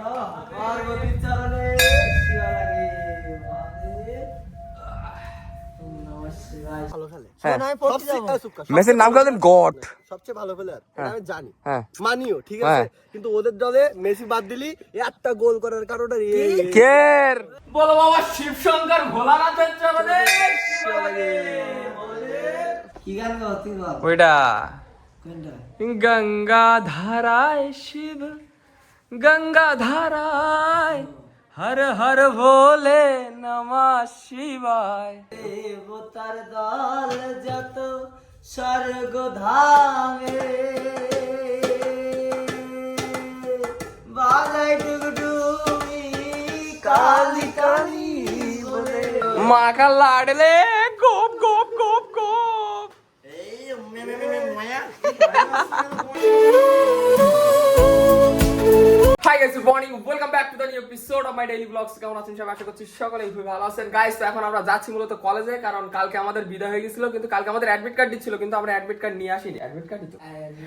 পার্বতীর চরণে শিবা লাগে মহাদেব। ভালো খেলে। হ্যাঁ। আমি পড়তে যাবো। মেসির নাম কেন গট? সবচেয়ে ভালো প্লেয়ার হ্যাঁ। আমি জানি, হ্যাঁ মানিও, ঠিক আছে, হ্যাঁ। কিন্তু ওদের দলে মেসি বাদ দিলি একটা গোল করার কারণে কের বলো বাবা শিবশঙ্কর ভোলানাথের চরণে শিবা লাগে কি গান গাও তুমি বাবা? ওইটা কোনটা? গঙ্গা ধারায় শিব গঙ্গা ধারায় হর হর ভোলে নমঃ শিবায়। দেবতার দল যত স্বর্গ ধামে বাজাই ডুগডুগি কালি কালি বলে মা কা লাডলে গোপ গোপ গোপ গোপ। এই Maya hi guys, good morning, welcome back to the new episode of my daily vlogs. কেমন আছেন সবাই? আশা করছি সকলেই খুব ভালো আছেন। গাইস, তো এখন আমরা যাচ্ছি মূলত কলেজে, কারণ কালকে আমাদের বিদায় হয়ে গেছিল, কিন্তু কালকে আমাদের অ্যাডমিট কার্ড দিচ্ছিল, কিন্তু আমরা অ্যাডমিট কার্ড নিয়ে আসিনি। অ্যাডমিট কার্ড দিত,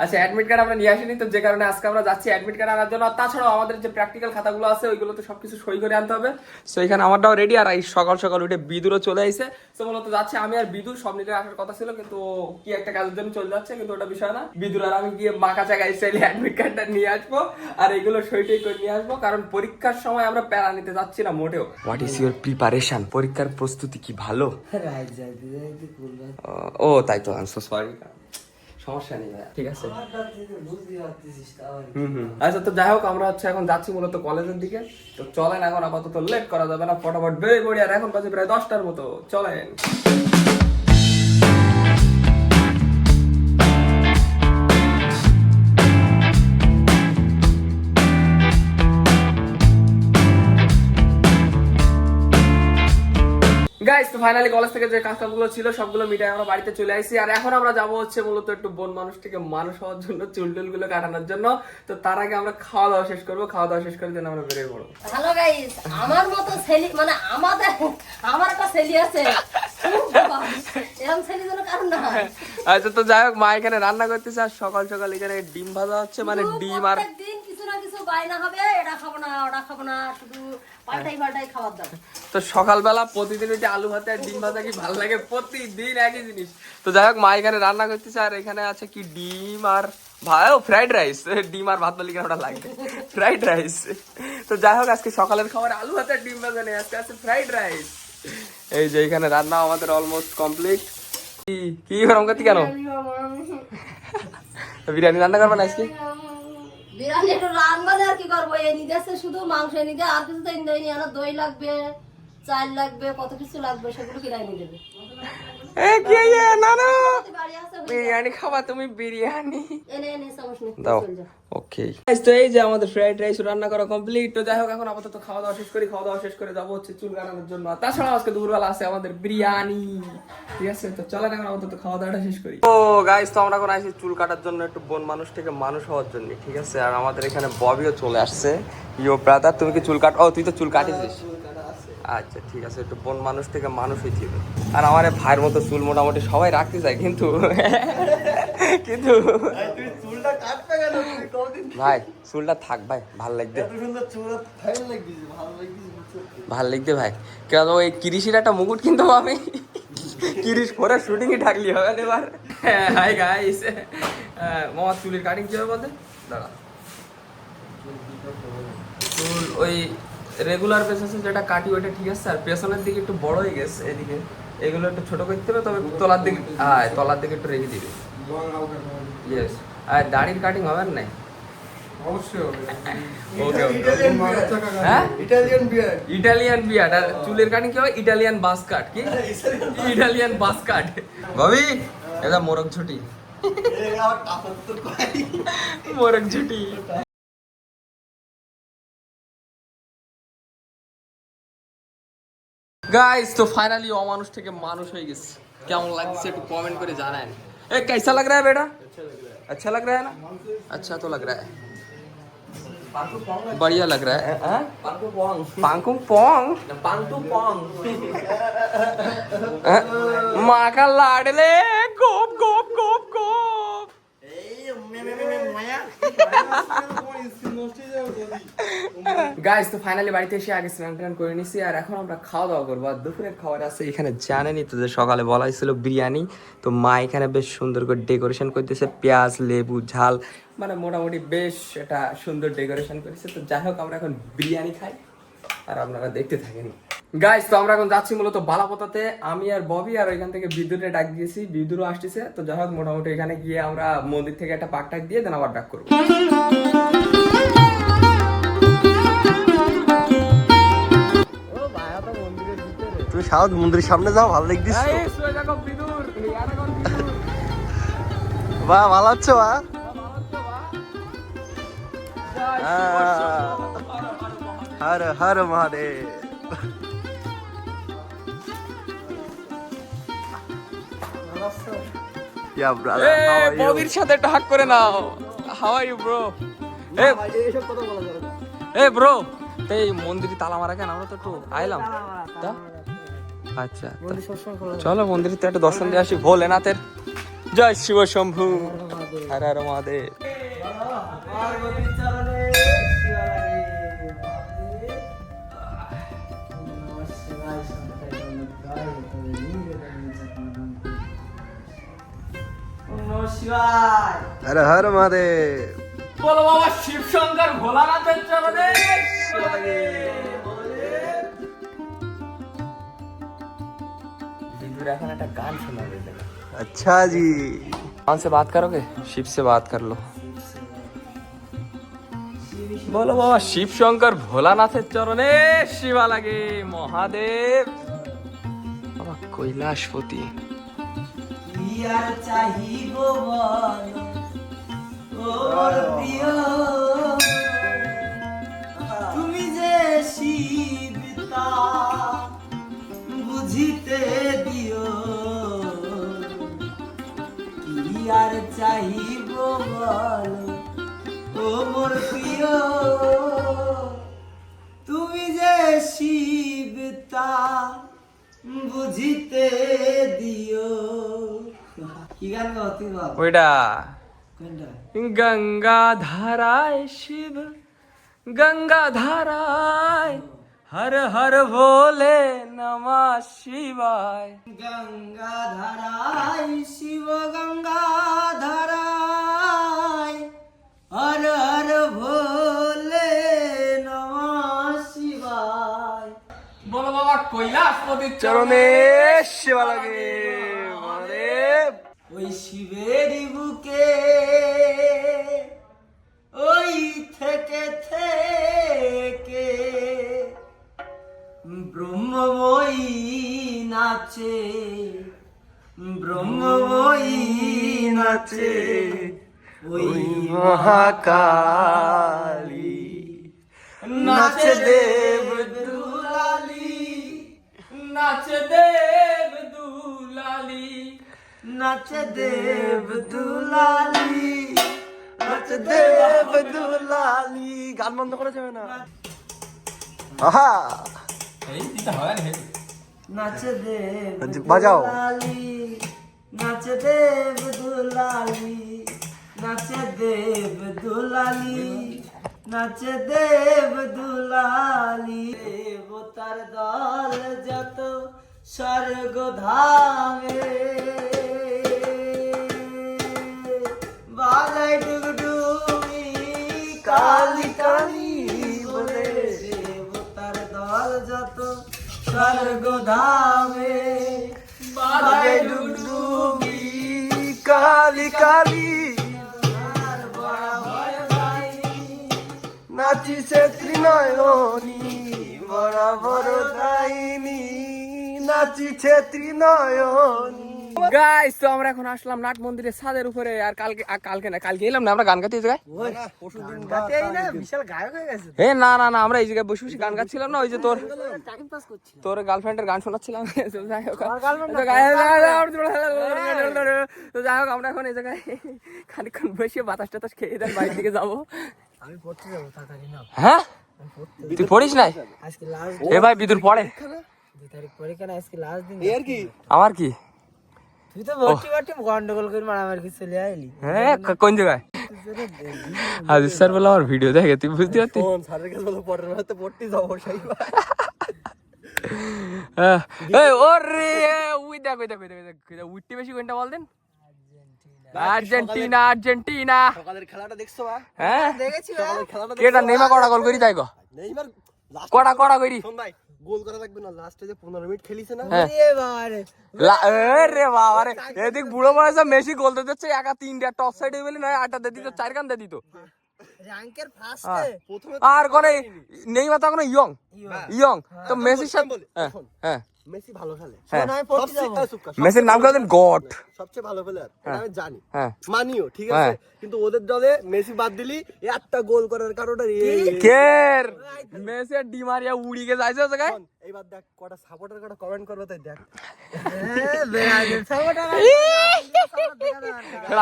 আচ্ছা অ্যাডমিট কার্ড আমরা নিয়ে আসিনি, তো যে কারণে আজকে আমরা যাচ্ছি অ্যাডমিট কার্ড আনার জন্য। আর তাছাড়াও আমাদের যে প্র্যাকটিক্যাল খাতাগুলো আছে ওইগুলো তো সবকিছু সই করে আনতে হবে। সো এখানে আমারটাও রেডি, আর এই সকাল সকাল উঠে বিদুরও চলে আইছে। সো মূলত যাচ্ছে আমি আর বিদুর, সব মিলে আসার কথা ছিল, কিন্তু কি একটা কাজের জন্য চলে যাচ্ছে, কিন্তু ওটা বিষয় না। বিদুর আর আমি গিয়ে মা কাছে গাইছে অ্যাডমিট কার্ডটা নিয়ে আসবো, আর এগুলো সইটাই করে নিয়ে আসবো, কারণ পরীক্ষার সময় আমরা প্যারা নিতে যাচ্ছি না মোটেও। What is your preparation? পরীক্ষার প্রস্তুতি কি ভালো? রাইট যাইতে যাইতে করবা ও তাই তো, আই এম সো সরি। সমস্যা নেই ভাই, ঠিক আছে। বুঝতে পারতেছিস তাহলে। আচ্ছা, তো যাই হোক, আমরা হচ্ছে এখন যাচ্ছি মূলত কলেজের দিকে। তো চলেন, এখন আপাতত লেট করা যাবে না, ফটাফট বেরিয়ে পড়ি। আর এখন বাজে প্রায় 10টার মতো, চলেন। গাইস, তো ফাইনালি কলেজ থেকে যে কাজগুলো ছিল সবগুলো মিটাই আমরা বাড়িতে চলে আসি। আর এখন আমরা যাবো হচ্ছে মূলত একটু বন মানুষ থেকে মানুষ হওয়ার জন্য, চুলটুল গুলো কাটানোর জন্য। তো তার আগে আমরা খাওয়া দাওয়া শেষ করবো, খাওয়া দাওয়া শেষ করে দেন আমরা বেরিয়ে পড়বো। হ্যালো গাইস, আমার মতো ছেলে মানে আমার একটা ছেলে আছে, এরকম ছেলে যেন কারণ না হয়। আচ্ছা, তো যাই হোক, মা এখানে রান্না করতেছে, আর সকাল সকাল এখানে ডিম ভাজা হচ্ছে, মানে ডিম আর প্রত্যেকদিন কিছু না কিছু বায়না হবে, এটা খাবো না ওটা খাবো না, শুধু পাল্টাই খাবার দাও। তো সকালবেলা প্রতিদিন ওই যে আলু ভাতে আর ডিম ভাজা কি ভালো লাগে? প্রতিদিন একই জিনিস। তো যাই হোক, মা এখানে রান্না করতেছে, আর এখানে আছে কি ডিম আর ভাই ফ্রাইড রাইস। ডিম আর ভাত বলি কেন ওটা লাগে, ফ্রাইড রাইস। তো যাই হোক, আজকে সকালের খাবার আলু ভাতে আর ডিম ভাজা নেই, আজকে আছে ফ্রাইড রাইস। এই যে এখানে রান্না আমাদের অলমোস্ট কমপ্লিট। কি গরম করতে কেন? বিরিয়ানি রান্না করবেন আজকে? বিরিয়ানি একটু রান্না আর কি করবো, এই নিতে আসছে শুধু মাংস নিতে, আর কিছু তো এনে আনা, দই লাগবে, চাল লাগবে, কত কিছু লাগবে, সেগুলো কিনে নিয়ে দেবে। বিরিয়ানি খাবা তুমি? বিরিয়ানি এনে সমস্যা নেই, দাও। চল যা। ওকে, তো এই যে আমাদের ফ্রাইড রাইস রান্না করা কমপ্লিট। তো যাই হোক, এখন আপাতত খাওয়া দাওয়া শেষ করি, খাওয়া দাওয়া শেষ করে যাবো হচ্ছে চুল কাটানোর জন্য। আর তাছাড়া আজকে দুপুরবেলা আছে আমাদের বিরিয়ানি, ঠিক আছে। তো চলেন এখন আপাতত খাওয়া দাওয়াটা শেষ করি। ও গাইস, তো আমরা এখন আসি চুল কাটার জন্য, একটু বন মানুষ থেকে মানুষ হওয়ার জন্য, ঠিক আছে। আর আমাদের এখানে ববিও চলে আসছে। ইয়ো ব্রাদার, তুমি কি চুল কাট? ও তুই তো চুল কাটিস। আচ্ছা ঠিক আছে, একটু বন মানুষ থেকে মানুষ হয়েছিল। আর আমার ভাইয়ের মতো চুল মোটামুটি সবাই রাখতে চায়, কিন্তু কিন্তু ভাই চুলটা থাক ভাই, ভাল লাগবে, ভাল লাগবে ভাই। কেন ওই কিরিশির একটা মুকুট কিনতে আমি, কিরিশ পরে শুটিং এ ঢাকলি হবে এবার। হাই গাইস, মামা চুলের কাটিং কি হবে বলতে? দাঁড়া, চুল ওই রেগুলার বেসিসে যেটা কাটি ওইটা ঠিক আছে, আর পেছনের দিকে একটু বড় হয়ে গেছে, এদিকে এগুলো একটু ছোট করতে হবে, তবে তলার দিকে তলার দিকে একটু রেখে দিবে। ইয়েস, আর দাড়ির কাটিং হবে না? অবশ্যই হবে। ওকে ওকে, হ্যাঁ ইটালিয়ান বিয়ার্ড। আর চুলের কাটিং কি হবে? ইটালিয়ান বাস কাট। কি ইটালিয়ান বাস কাট? ভাবি এটা মোরগ ছুটি, মোরগ ছুটি। गाइस, तो फाइनली अमानुष থেকে মানুষ হয়ে গেছে। কেমন লাগছে একটু কমেंट করে জানান। ए कैसा लग रहा है बेटा? अच्छा लग रहा है ना? अच्छा तो लग रहा है, बढ़िया लग रहा है। हां, पांकुम पोंग मां का लाडले गोप गोप गोप गोप। গাইস তো ফাইনালি বাড়িতে এসে আগে স্নান টান করে নিছি আর এখন আমরা খাওয়া দাওয়া করবো। আর দুপুরের খাবার আছে এখানে, জানেনই তো যে সকালে বলা হয়েছিল বিরিয়ানি, তো মা এখানে বেশ সুন্দর করে ডেকোরেশন করতেছে, পেঁয়াজ লেবু ঝাল, মানে মোটামুটি বেশ এটা সুন্দর ডেকোরেশন করেছে। তো যাই হোক আমরা এখন বিরিয়ানি খাই আর আপনারা দেখতে থাকেন। গাইস তো আমরা এখন যাচ্ছি মূলত বালাপোতাতে, আমি আর ববি, আর ওইখান থেকে বিদ্যুৎে ডাক দিয়েছি, বিদ্যুৎও আসতেছে। তো যাই হোক মোটামুটি এখানে গিয়ে আমরা মন্দির থেকে একটা পাক টাক দিয়ে দেন আবার ডাক করবো। তুমি সাউথ মন্দিরের সামনে যাও, ভালো লাগছিস বা ভালো আছো বা Har Har Mahadev. Yeah, brother. How are you? ববির সাথে একটা হাক করে নাও। How are you bro? এইসব কথা বলা যাবে না। এ ব্রো, এই মন্দিরে তালা মারা কেন? আমরা তো একটু আইলাম। তা আচ্ছা, চলো মন্দিরে তো একটা দর্শন দিয়ে আসি ভোলেনাথের। জয় শিব শম্ভু, হর হর মহাদেব। হর হর মহাদেব। বলো বাবা শিব শঙ্কর ভোলানাথের চরণে বিদুর এখন একটা গান শোনাবে। अच्छा जी, कौन से बात करोगे? शिव से बात कर लो। बोलो बाबा शिव शंकर भोलानाथের চরণে শিবা লাগে মহাদেব। বাবা কৈলাসপতি ইয়ার চাহিব বলো ওর প্রিয়, তুমি যে শিব তা বুঝিতে দিও। ইয়ার চাহিব বলো ও মোর প্রিয়, তুমি যে শিব তা বুঝিতে দিও। কি গান গাও তুমি বাবা? ওইটা কোনটা? গঙ্গা ধারায় শিব, গঙ্গা ধারায় হর হর ভোলে নমঃ শিবায়। গঙ্গা ধারায় শিব গঙ্গা ধারায় হর হর ভোলে নমঃ শিবায়। বলো বাবা কৈলাসপতির চরণে শিবা লাগে মহাদেব। ওই শিবের বুকে ওই থেকে থেকে ব্রহ্মময়ী নাচে, ব্রহ্মময়ী নাচে ওই মহাকালী নাচে দেব দুলালি, নাচে দেব দুলালি, নাচে দেব দুলালি, নাচে দেব দুলালি। গান বন্ধ করা যাবে না। আহা, এই দিতে হয় না। নাচে দেব বাজাও। দুলালি, নাচে দেব দুলালি, নাচে দেব দুলালি, নাচে দেব দুলালি। দেবতার দল যত স্বর্গ ধামে বাজাই ডুগডুগি কালি কালি বলে। দেবতার দল যত স্বর্গ ধামে বাজাই ডুগডুগি কালী কালী আর বড় ভয় বাইনি। নাচিছে ত্রিনয়নী, বড় বড় দাইনি নাচিছে ত্রিনয়নী। গাইস তো আমরা এখন আসলাম নাট মন্দিরের ছাদের উপরে। আর কালকে এলাম না আমরা গান গাইতে এই জায়গায়। বিশাল গায়ক হয়ে গেছে। এ না না না, আমরা এই জায়গায় বসে বসে গান গাচ্ছিলাম না, ওই যে তোর গার্লফ্রেন্ডের গান শোনাচ্ছিলাম। তো যাই হোক তো যাই হোক আমরা এখন এই জায়গায় খানিকক্ষণ বসে বাতাস টাতাস খেয়ে দেন বাড়ির দিকে যাবো। আমি পড়তে যাবো তাড়াতাড়ি না। হ্যাঁ তুই পড়িস নাই? আজকে লাস্ট এ ভাই বিদুর পড়ে 2 তারিখ পরে কেন আজকে লাস্ট দিন। এর কি আমার কি? তুই তো ভর্তি ভর্তি গন্ডগোল করে মারামারি করে চলে আইলি। হ্যাঁ কোন জায়গায়? হাজির স্যার বলে আমার ভিডিও দেখে তুই বুঝতে পারছিস? স্যারের কাছে বলো পড়ার রাতে পড়তে যাবো সেই ওরে উই দেখ উইটটি বেশি কোনটা বল দেন? আর্জেন্টিনা সকালের খেলাটা দেখছো বা? হ্যাঁ দেখেছি সকালের খেলাটা কেটা নেইমা কটা গোল করি তাই গো নেইমার লাস্ট কটা করি শোন ভাই গোল করা লাগবে না লাস্টে যে 15 মিনিট খেলিছে না হ্যাঁ। রে বাবা রে এদিক বুড়ো বয়সে মেসি গোল দিতে যাচ্ছে একা 3টা টপ সাইডে বলি না 8টা দিয়ে দিত 4 কান দিয়ে দিত র‍্যাঙ্কের ফার্স্টে প্রথমে আর কোনে নেইমা তো এখন ইয়ং তো মেসির সাথে হ্যাঁ মেসি ভালো খেলে হ্যাঁ। সবচেয়ে মেসির নাম কেন গড সবচেয়ে ভালো প্লেয়ার এটা আমি জানি হ্যাঁ মানিও ঠিক হ্যাঁ। আছে কিন্তু ওদের দলে মেসি বাদ দিলি একটা গোল করার কারণে কের মেসি আর ডি মারিয়া উড়ি গে যাইছে ওই জায়গায় এইবার দেখ কটা সাপোর্টার কটা কমেন্ট করবে তাই দেখ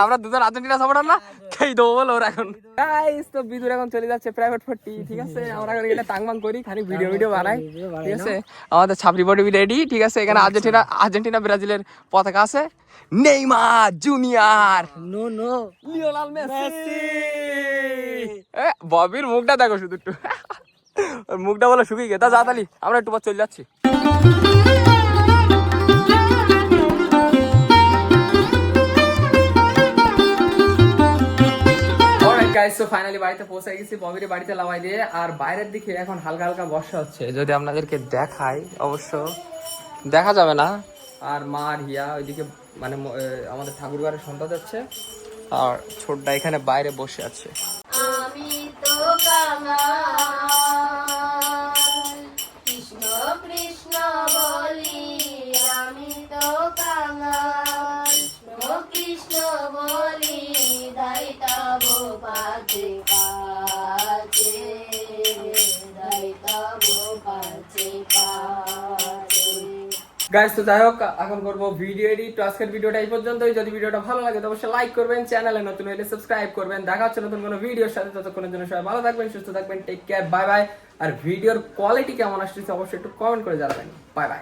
আমরা দুজন আর্জেন্টিনা সাপোর্টার না খেই দেবো বল ওরা এখন গাইস তো বিদুর এখন চলে যাচ্ছে প্রাইভেট পড়তে ঠিক আছে আমরা এখন এটা টাংবাং করি খালি ভিডিও বানাই ঠিক আছে আমাদের ছাপরি বডি রেডি ঠিক আছে এখানে আর্জেন্টিনা ব্রাজিলের পতাকা আছে Neymar Junior no Lionel Messi ববির মুখটা দেখো শুধু একটু ওর মুখটা বলে শুকিয়ে গেছে যা তালি আমরা একটু পর চলে যাচ্ছি গাইস তো ফাইনালি বাড়িতে পৌঁছে গেছি ববির বাড়িতে লাগাই দিয়ে আর বাইরের দিকে এখন হালকা হালকা বর্ষা হচ্ছে যদি আপনাদেরকে দেখাই অবশ্য দেখা যাবে না আর মা আর হিয়া ওইদিকে মানে আমাদের ঠাকুর ঘরে সন্ধ্যা যাচ্ছে আর ছোটটা এখানে বাইরে বসে আছে আমি তো কাঙাল কৃষ্ণ কৃষ্ণ বলি আমি তো কাঙাল কৃষ্ণ বলি দাইতাব পাছে কাছে দাইতাব পাছে কাছে গাইস তো যাই হোক এখন করবো ভিডিও এডিট তো আজকের ভিডিওটা এই পর্যন্তই যদি ভিডিওটা ভালো লাগে তো অবশ্যই লাইক করবেন চ্যানেলে নতুন হলে সাবস্ক্রাইব করবেন দেখা হচ্ছে নতুন কোনো ভিডিওর সাথে ততক্ষণের জন্য সবাই ভালো থাকবেন সুস্থ থাকবেন টেক কেয়ার বাই বাই আর ভিডিওর কোয়ালিটি কেমন আসছে অবশ্যই একটু কমেন্ট করে জানাবেন বাই বাই